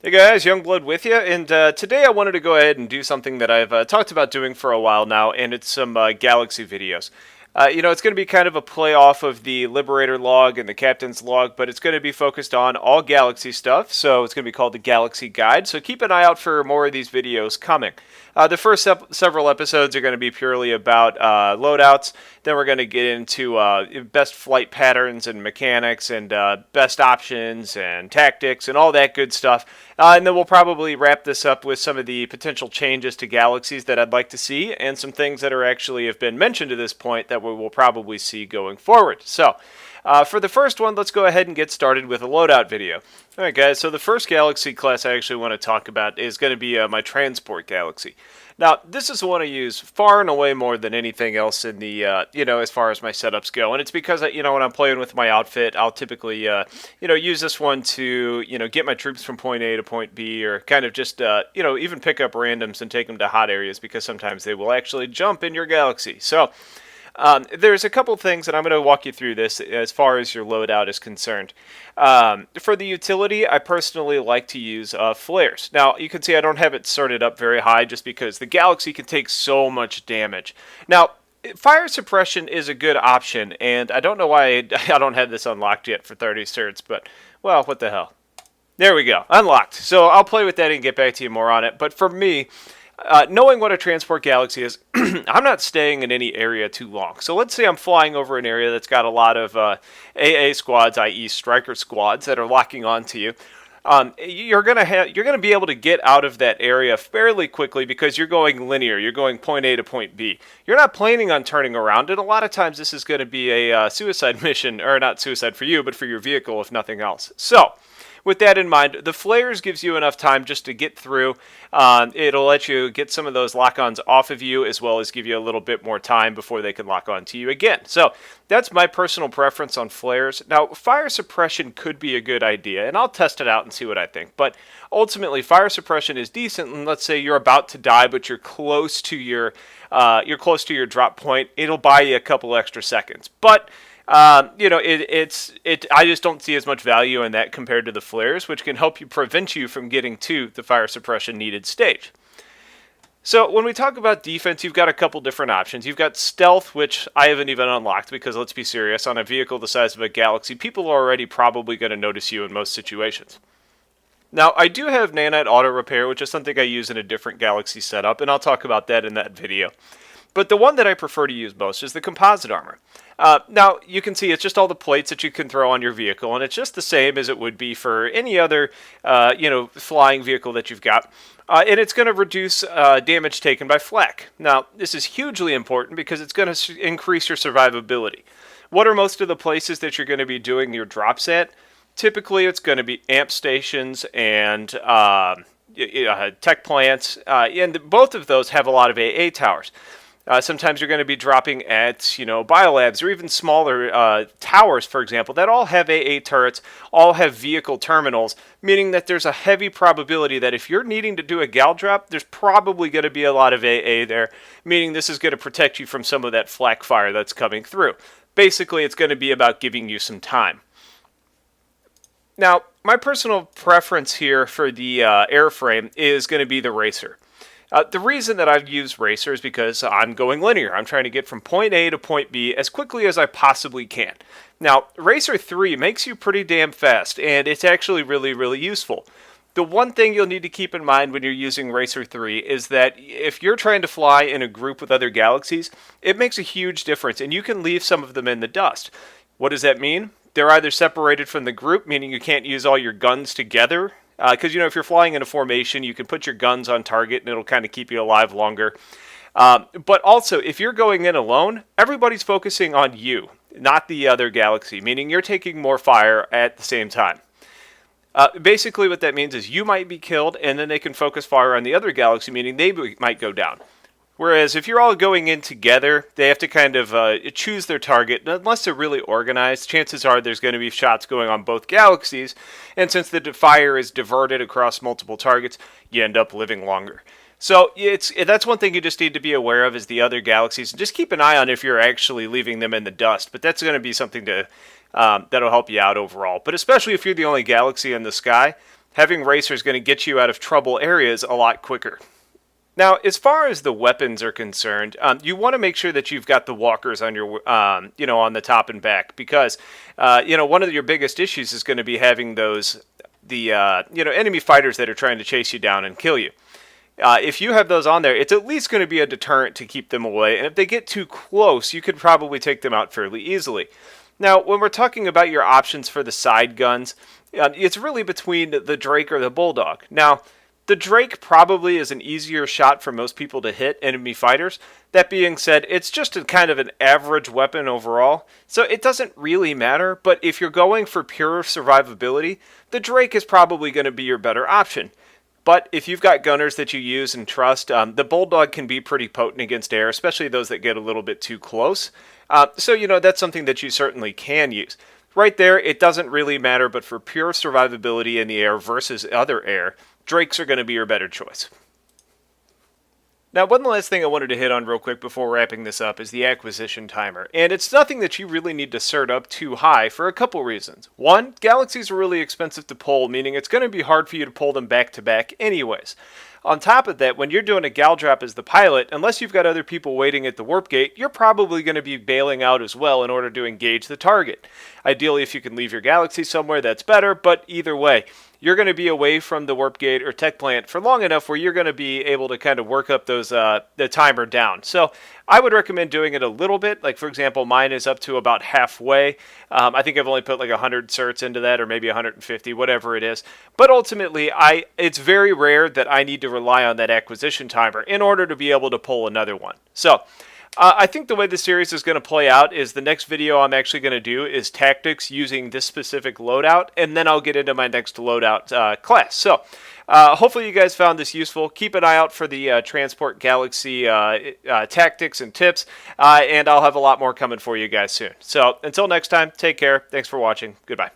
Hey guys, Youngblood with you, and today I wanted to go ahead and do something that I've talked about doing for a while now, and it's some Galaxy videos. It's going to be kind of a play off of the Liberator log and the Captain's log, but it's going to be focused on all Galaxy stuff, so it's going to be called the Galaxy Guide, so keep an eye out for more of these videos coming. The first several episodes are going to be purely about loadouts. Then we're going to get into best flight patterns and mechanics and best options and tactics and all that good stuff. And then we'll probably wrap this up with some of the potential changes to galaxies that I'd like to see and some things that are actually have been mentioned to this point that we will probably see going forward. So for the first one, let's go ahead and get started with a loadout video. Alright guys, so the first galaxy class I actually want to talk about is going to be my transport galaxy. Now, this is the one I use far and away more than anything else in the, as far as my setups go. And it's because, when I'm playing with my outfit, I'll typically, use this one to, get my troops from point A to point B, or kind of just, even pick up randoms and take them to hot areas, because sometimes they will actually jump in your galaxy. So, there's a couple things, and I'm going to walk you through this as far as your loadout is concerned. For the utility, I personally like to use flares. Now, you can see I don't have it sorted up very high just because the Galaxy can take so much damage. Now, fire suppression is a good option, and I don't know why I don't have this unlocked yet for 30 certs, but, well, what the hell. There we go, unlocked. So I'll play with that and get back to you more on it. But for me, knowing what a transport galaxy is, I'm not staying in any area too long. So let's say I'm flying over an area that's got a lot of AA squads, i.e. striker squads, that are locking onto you. You're gonna be able to get out of that area fairly quickly because you're going linear. You're going point A to point B. You're not planning on turning around, and a lot of times this is going to be a suicide mission, or not suicide for you, but for your vehicle, if nothing else. So, with that in mind, the flares gives you enough time just to get through. It'll let you get some of those lock-ons off of you, as well as give you a little bit more time before they can lock onto you again. So that's my personal preference on flares. Now, fire suppression could be a good idea, and I'll test it out and see what I think. But ultimately, fire suppression is decent, and let's say you're about to die, but you're close to your drop point. It'll buy you a couple extra seconds, but I just don't see as much value in that compared to the flares, which can help you prevent you from getting to the fire suppression needed stage. So when we talk about defense, you've got a couple different options. You've got stealth, which I haven't even unlocked because, let's be serious, on a vehicle the size of a Galaxy, people are already probably going to notice you in most situations. Now, I do have nanite auto repair, which is something I use in a different Galaxy setup, and I'll talk about that in that video. But the one that I prefer to use most is the composite armor. Now, you can see it's just all the plates that you can throw on your vehicle, and it's just the same as it would be for any other, flying vehicle that you've got. And it's going to reduce damage taken by flak. Now, this is hugely important because it's going to increase your survivability. What are most of the places that you're going to be doing your drops at? Typically, it's going to be amp stations and tech plants, and both of those have a lot of AA towers. Sometimes you're going to be dropping at, biolabs or even smaller towers, for example, that all have AA turrets, all have vehicle terminals, meaning that there's a heavy probability that if you're needing to do a gal drop, there's probably going to be a lot of AA there, meaning this is going to protect you from some of that flak fire that's coming through. Basically, it's going to be about giving you some time. Now, my personal preference here for the airframe is going to be the racer. The reason that I've used racer is because I'm going linear. I'm trying to get from point A to point B as quickly as I possibly can. Now, Racer 3 makes you pretty damn fast, and it's actually really, really useful. The one thing you'll need to keep in mind when you're using Racer 3 is that if you're trying to fly in a group with other galaxies, it makes a huge difference, and you can leave some of them in the dust. What does that mean? They're either separated from the group, meaning you can't use all your guns together, because, if you're flying in a formation, you can put your guns on target and it'll kind of keep you alive longer. But also, if you're going in alone, everybody's focusing on you, not the other galaxy, meaning you're taking more fire at the same time. Basically, what that means is you might be killed, and then they can focus fire on the other galaxy, meaning they might go down. Whereas if you're all going in together, they have to kind of choose their target. Unless they're really organized, chances are there's going to be shots going on both galaxies. And since the fire is diverted across multiple targets, you end up living longer. So that's one thing you just need to be aware of is the other galaxies. Just keep an eye on if you're actually leaving them in the dust. But that's going to be something that'll help you out overall. But especially if you're the only galaxy in the sky, having Racer is going to get you out of trouble areas a lot quicker. Now, as far as the weapons are concerned, you want to make sure that you've got the walkers on your, on the top and back, because, one of your biggest issues is going to be having the enemy fighters that are trying to chase you down and kill you. If you have those on there, it's at least going to be a deterrent to keep them away, and if they get too close, you could probably take them out fairly easily. Now, when we're talking about your options for the side guns, it's really between the Drake or the Bulldog. Now, the Drake probably is an easier shot for most people to hit enemy fighters. That being said, it's just a kind of an average weapon overall, so it doesn't really matter, but if you're going for pure survivability, the Drake is probably going to be your better option. But if you've got gunners that you use and trust, the Bulldog can be pretty potent against air, especially those that get a little bit too close. So that's something that you certainly can use. Right there, it doesn't really matter, but for pure survivability in the air versus other air, Drakes are going to be your better choice. Now, one last thing I wanted to hit on real quick before wrapping this up is the acquisition timer. And it's nothing that you really need to cert up too high for a couple reasons. One, galaxies are really expensive to pull, meaning it's going to be hard for you to pull them back to back anyways. On top of that, when you're doing a gal drop as the pilot, unless you've got other people waiting at the warp gate, you're probably going to be bailing out as well in order to engage the target. Ideally, if you can leave your galaxy somewhere, that's better, but either way, you're going to be away from the warp gate or tech plant for long enough where you're going to be able to kind of work up those the timer down. So I would recommend doing it a little bit. Like, for example, mine is up to about halfway. I think I've only put like 100 certs into that, or maybe 150, whatever it is. But ultimately, it's very rare that I need to rely on that acquisition timer in order to be able to pull another one. So I think the way the series is going to play out is the next video I'm actually going to do is tactics using this specific loadout, and then I'll get into my next loadout class. So hopefully you guys found this useful. Keep an eye out for the Transport Galaxy tactics and tips, and I'll have a lot more coming for you guys soon. So until next time, take care. Thanks for watching. Goodbye.